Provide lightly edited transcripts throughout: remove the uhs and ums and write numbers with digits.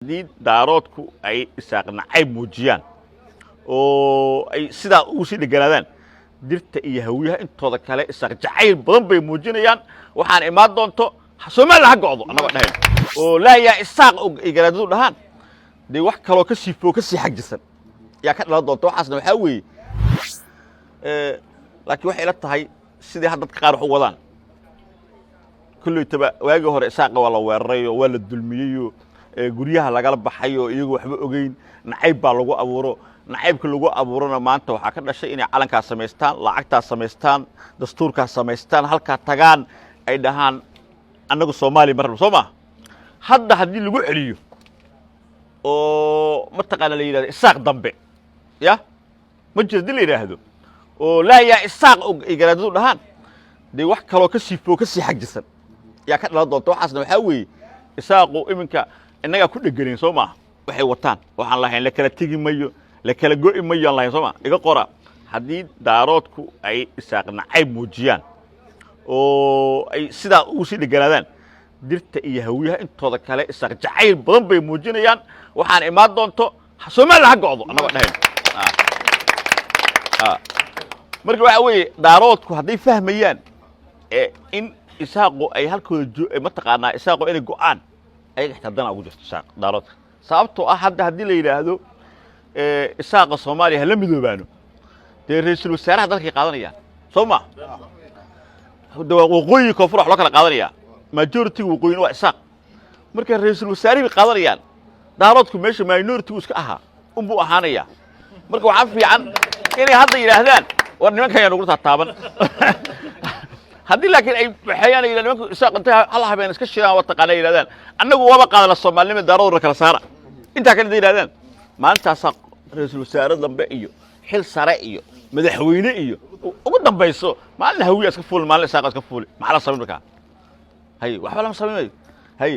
دي daaroodku ay isaaqnacay muujiyaan oo ay sidaa ugu sii dhiganaadaan dirta iyo hawiyaha intooda kale isaaq jacayl badan bay muujinayaan waxaan imaan doonto Soomaaliya ha go'do anaba dhahayn oo laa yaa isaaq ay garaadadu dhahaan de wax kale ka sii foo ka sii xajisan yaa ka dhalan doonto waxaasna waxa weeye laakiin waxay la tahay sidii hadda dadka qaar wax u wadaan kullu taba waagi hore isaaq waa la weeraray oo waa la dulmiyay guryaha lagala baxayo iyagu waxba ogeyn nacayb baa lagu abuuro nacaybka lagu abuurana maanta waxa ka dhashay inay calanka sameystaan lacagta sameystaan dastuurka sameystaan halka tagaan ay dhahaan annagu Soomaali marna Soomaa hadda hadii lagu celiyo oo ma taqaan la yiraahdo isaaq dambe ya ma jirdi la yiraahdo oo laa yaa isaaq ay garaadadu dhahaan de wax kale ka sii foo ka sii xajisan yaa ka dhalan doonto waxaasna waxa weeye isaaqu iminka inaga ku dhagelin Soomaa waxay wataan waxaan lahayn la kala tagi mayo la kala go'i mayo aan lahayn Soomaa iga qora hadii daaroodku ay isaaqnacay muujiyaan oo ay sidaa ugu sii dhiganaadaan dirta iyo hawiyaha intooda kale isaaq jacayl badan bay muujinayaan waxaan imaan doonto Soomaaliya ha go'do anaba dhahayn marka waxa weeye daaroodku hadday fahmayaan in isaaqu ay halkooda ma taqaanaa isaaqu inay go'aan ay xitadana ugu jirto isaaq daaroodka sababtoo ah hadda hadii la yiraahdo isaaqa Soomaaliya la midoobaano de ra'iisul wasaaraha dalka qaadanayaan Soomaa waqooyi koonfur wax loo kala qaadanaya majority waqooyi waa isaaq marka ra'iisul wasaarihi qaadanayaan daaroodku meesha minority iska aha buu ahaanaya marka waxa fiican inay hadda yiraahdaan war nimanka ayaan ugu taaban hadii laakiin ay waxayaan nimanku isaaq inta Allah habeen iska shiraan wada taqaan yiraahdaan annagu waba qaadana Soomaalnimada daarood kala saara inta kale yiraahdaan maalintaas ra'iisul wasaare dambe iyo xil sare iyo madaxweyne iyo ugu dambayso maalin hawiya iska fuul maalin isaaq iska fuul maxaa la sameyn markaa hay waxba lama sameeyo hay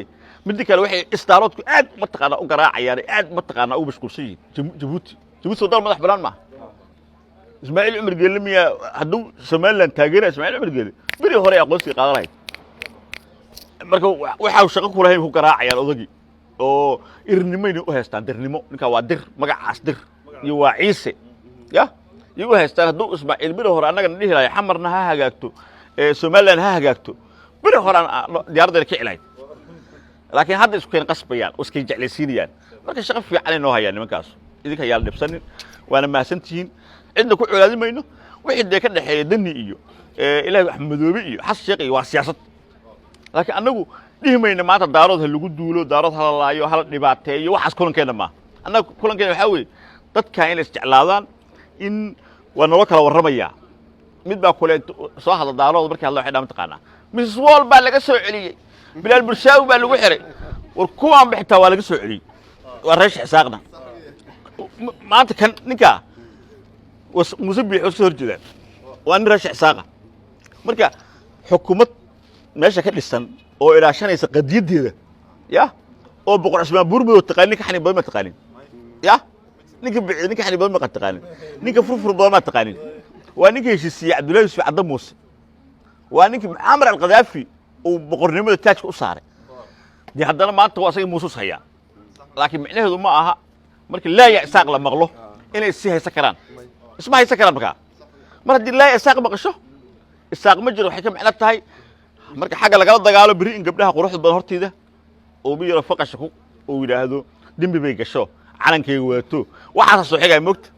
mid kale waxay istaaroodku aad ma taqaana u garaacayaan aad ma taqaana u mashquulsan Djibouti soo dal madax balan ma Ismaaciil Umar Geelmiya haduu Soomaaliland taageero Ismaaciil Umar Geel bari hore aqoonsi qaadanay marka waxa uu shaqo ku lahayn ku garaacayaan odagi oo irnimayna u haystaan dirnimo ninka waa dir magacaas dir iyo waa ciise ya iyagu haystaan haduu Ismaaciil bari hore anaga dhihi lahay xamarna ha hagaagto Soomaaliland ha hagaagto bari hore diyaarada ka cilay laakiin hadda isku keen qasbayaan oo iska jeclaysiinayaan marka shaqo fiican inoo hayaan nimankaas idinka yaal dhibsanin waana maasantiin cidna ku culaadimayno wixii ka dhaxeeya dani iyo ilaahay Axmedoobe iyo xas sheekh iyo waa siyaasad laakiin anagu dhihimayna maanta daarood lagu duulo daarood halalaayo hal dhibaateeyo waxaas kulankeena ma anagu kulankeena waxa weeye dadka in isjeclaadaan in waa noo kala waramaya mid baa kule soo hada daarood markii hadla waxay dhaam taqaana Mrs Wall baa laga soo celiyay Bilal Bulshaawi baa lagu xiray war kuwaan bixtaa waa laga soo celiyay waa reesh xisaaqna maanta kan ninka musabbiix oo soo horjeeda waa nin reesh xisaaqa marka xukuumad meesha ka dhisan oo ilaashanaysa qadiyadeeda ya oo boqor Ismaan Buurmado taqaanin ka xani badan ma taqaanin ya ninka xani badan ma taqaanin ninka furfur badan ma taqaanin waa ninka heshiisiye Cabdullaahi Yuusuf Cadda Muuse waa ninka Muammar al-Qadaafi oo boqornimada taajka u saaray di haddana maanta waa asaga Muuse haya laakiin micnaheedu ma aha marka laa yaa isaaq la maqlo inay si haysa karaan isma haysa karaan mar haddii laa yaa isaaq maqasho isaaq ma jiro waxay ka macna tahay marka xagga laga dagaalo bari in gabdhaha quruxda badan hortiida oo biyo faqasho oo yiraahdo dimbi bay gasho calankayga waato waxa soo xigay moogta